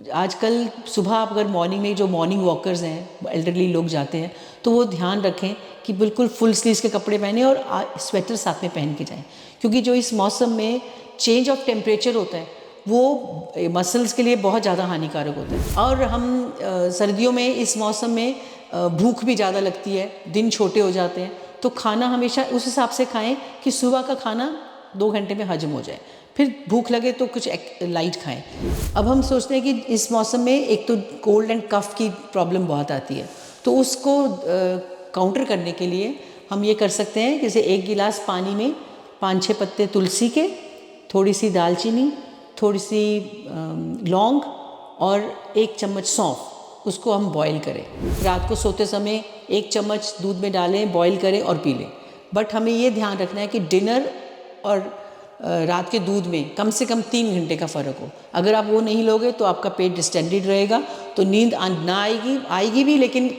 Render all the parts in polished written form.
आजकल सुबह आप अगर मॉर्निंग में जो मॉर्निंग वॉकर्स हैं, एल्डरली लोग जाते हैं, तो वो ध्यान रखें कि बिल्कुल फुल स्लीव्स के कपड़े पहने और स्वेटर साथ में पहन के जाएं, क्योंकि जो इस मौसम में चेंज ऑफ टेम्परेचर होता है वो मसल्स के लिए बहुत ज़्यादा हानिकारक होता है। और हम सर्दियों में इस मौसम में भूख भी ज़्यादा लगती है, दिन छोटे हो जाते हैं, तो खाना हमेशा उस हिसाब से खाएं कि सुबह का खाना 2 घंटे में हजम हो जाए, फिर भूख लगे तो कुछ लाइट खाएं। अब हम सोचते हैं कि इस मौसम में एक तो कोल्ड एंड कफ की प्रॉब्लम बहुत आती है, तो उसको काउंटर करने के लिए हम ये कर सकते हैं, जैसे 1 गिलास पानी में 5-6 पत्ते तुलसी के, थोड़ी सी दालचीनी, थोड़ी सी लौंग और 1 चम्मच सौंफ, उसको हम बॉईल करें। रात को सोते समय 1 चम्मच दूध में डालें, बॉईल करें और पी लें। बट हमें ये ध्यान रखना है कि डिनर और रात के दूध में कम से कम 3 घंटे का फ़र्क हो। अगर आप वो नहीं लोगे तो आपका पेट डिस्टेंडेड रहेगा, तो नींद ना आएगी भी, लेकिन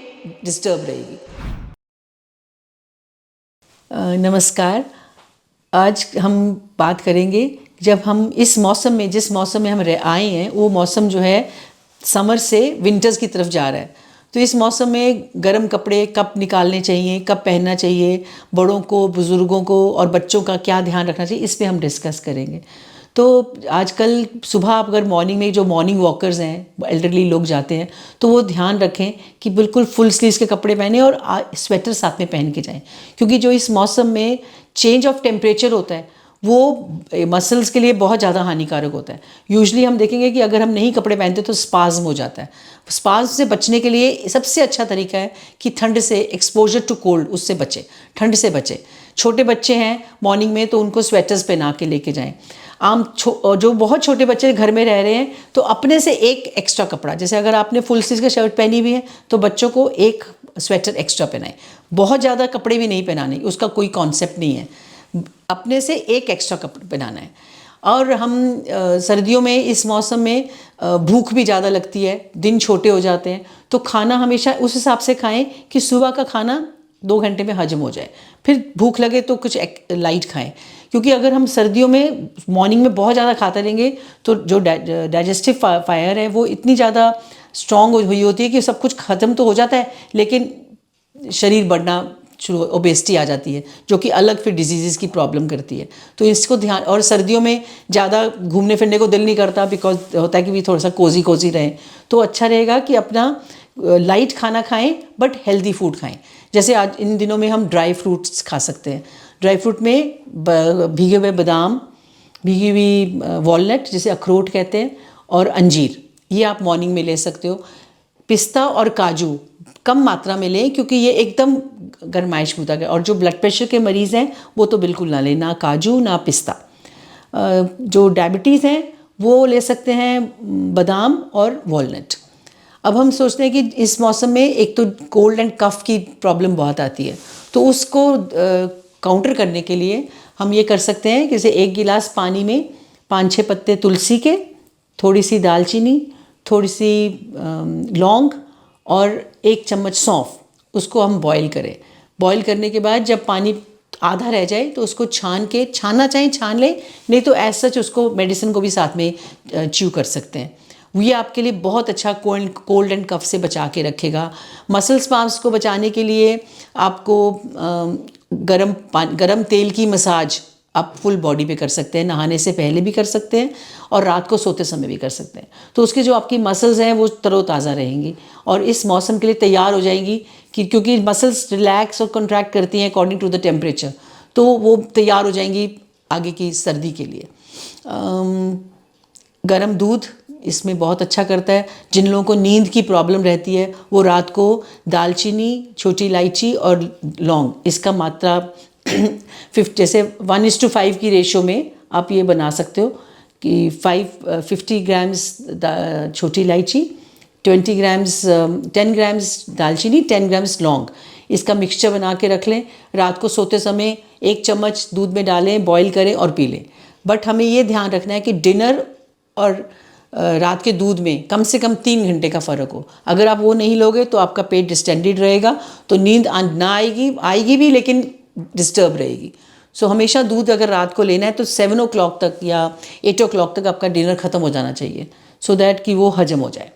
डिस्टर्ब रहेगी। नमस्कार। आज हम बात करेंगे, जब हम इस मौसम में, जिस मौसम में हम आए हैं, वो मौसम जो है समर से विंटर्स की तरफ जा रहा है। तो इस मौसम में गर्म कपड़े कब निकालने चाहिए, कब पहनना चाहिए, बड़ों को, बुज़ुर्गों को और बच्चों का क्या ध्यान रखना चाहिए, इस पे हम डिस्कस करेंगे। तो आजकल सुबह आप अगर मॉर्निंग में जो मॉर्निंग वॉकर्स हैं, एल्डरली लोग जाते हैं, तो वो ध्यान रखें कि बिल्कुल फुल स्लीव्स के कपड़े पहने और स्वेटर साथ में पहन के जाएं, क्योंकि जो इस मौसम में चेंज ऑफ टेम्परेचर होता है वो मसल्स के लिए बहुत ज़्यादा हानिकारक होता है। यूजुअली हम देखेंगे कि अगर हम नहीं कपड़े पहनते तो स्पाज्म हो जाता है। स्पाज्म से बचने के लिए सबसे अच्छा तरीका है कि ठंड से, एक्सपोजर टू कोल्ड, उससे बचें, ठंड से बचें। छोटे बच्चे हैं मॉर्निंग में तो उनको स्वेटर्स पहना के लेके जाएं। जो बहुत छोटे बच्चे घर में रह रहे हैं तो अपने से एक एक्स्ट्रा कपड़ा, जैसे अगर आपने फुल स्लीव का शर्ट पहनी हुई है तो बच्चों को एक स्वेटर एक्स्ट्रा पहनाएं। बहुत ज़्यादा कपड़े भी नहीं पहनाने, उसका कोई कॉन्सेप्ट नहीं है, अपने से एक एक्स्ट्रा कपड़ा पहनाना है। और हम सर्दियों में इस मौसम में भूख भी ज़्यादा लगती है, दिन छोटे हो जाते हैं, तो खाना हमेशा उस हिसाब से खाएं कि सुबह का खाना 2 घंटे में हजम हो जाए, फिर भूख लगे तो कुछ लाइट खाएं। क्योंकि अगर हम सर्दियों में मॉर्निंग में बहुत ज़्यादा खाते रहेंगे तो जो डाइजेस्टिव फायर है वो इतनी ज़्यादा स्ट्रॉन्ग हुई होती है कि सब कुछ ख़त्म तो हो जाता है, लेकिन शरीर बढ़ना शुरू, ओबेसिटी आ जाती है, जो कि अलग फिर डिजीज़ की प्रॉब्लम करती है। तो इसको ध्यान, और सर्दियों में ज़्यादा घूमने फिरने को दिल नहीं करता, बिकॉज होता है कि भी थोड़ा सा कोजी रहें, तो अच्छा रहेगा कि अपना लाइट खाना खाएं बट हेल्दी फूड खाएं। जैसे आज इन दिनों में हम ड्राई फ्रूट्स खा सकते हैं। ड्राई फ्रूट में भीगे हुए बादाम, भीगी हुई वॉलनट जिसे अखरोट कहते हैं, और अंजीर, ये आप मॉर्निंग में ले सकते हो। पिस्ता और काजू कम मात्रा में लें, क्योंकि ये एकदम गर्माइश मुदा है, और जो ब्लड प्रेशर के मरीज़ हैं वो तो बिल्कुल ना लें, ना काजू ना पिस्ता। जो डायबिटीज़ हैं वो ले सकते हैं बादाम और वॉलनट। अब हम सोचते हैं कि इस मौसम में एक तो कोल्ड एंड कफ की प्रॉब्लम बहुत आती है, तो उसको काउंटर करने के लिए हम ये कर सकते हैं, जैसे 1 गिलास पानी में 5-6 पत्ते तुलसी के, थोड़ी सी दालचीनी, थोड़ी सी लौंग और 1 चम्मच सौंफ, उसको हम बॉईल करें। बॉईल करने के बाद जब पानी आधा रह जाए तो उसको छानना चाहें छान लें, नहीं तो एज सच उसको मेडिसिन को भी साथ में च्यू कर सकते हैं। ये आपके लिए बहुत अच्छा कोल्ड एंड कफ से बचा के रखेगा। मसल स्पाम्स को बचाने के लिए आपको गरम तेल की मसाज आप फुल बॉडी पे कर सकते हैं, नहाने से पहले भी कर सकते हैं और रात को सोते समय भी कर सकते हैं। तो उसकी जो आपकी मसल्स हैं वो तरोताज़ा रहेंगी और इस मौसम के लिए तैयार हो जाएंगी, क्योंकि मसल्स रिलैक्स और कॉन्ट्रैक्ट करती हैं अकॉर्डिंग टू द टेम्परेचर, तो वो तैयार हो जाएंगी आगे की सर्दी के लिए। गरम दूध इसमें बहुत अच्छा करता है। जिन लोगों को नींद की प्रॉब्लम रहती है वो रात को दालचीनी, छोटी इलायची और लौंग, इसका मात्रा जैसे 1:5 की रेशो में आप ये बना सकते हो कि 50 ग्राम्स छोटी इलायची, 10 ग्राम्स दालचीनी, 10 ग्राम्स लौंग, इसका मिक्सचर बना के रख लें। रात को सोते समय 1 चम्मच दूध में डालें, बॉईल करें और पी लें। बट हमें ये ध्यान रखना है कि डिनर और रात के दूध में कम से कम 3 घंटे का फ़र्क हो। अगर आप वो नहीं लोगे तो आपका पेट डिस्टेंडेड रहेगा, तो नींद ना आएगी भी, लेकिन डिस्टर्ब रहेगी। सो हमेशा दूध अगर रात को लेना है तो 7 o'clock तक या 8 o'clock तक आपका डिनर ख़त्म हो जाना चाहिए। सो दैट कि वो हजम हो जाए।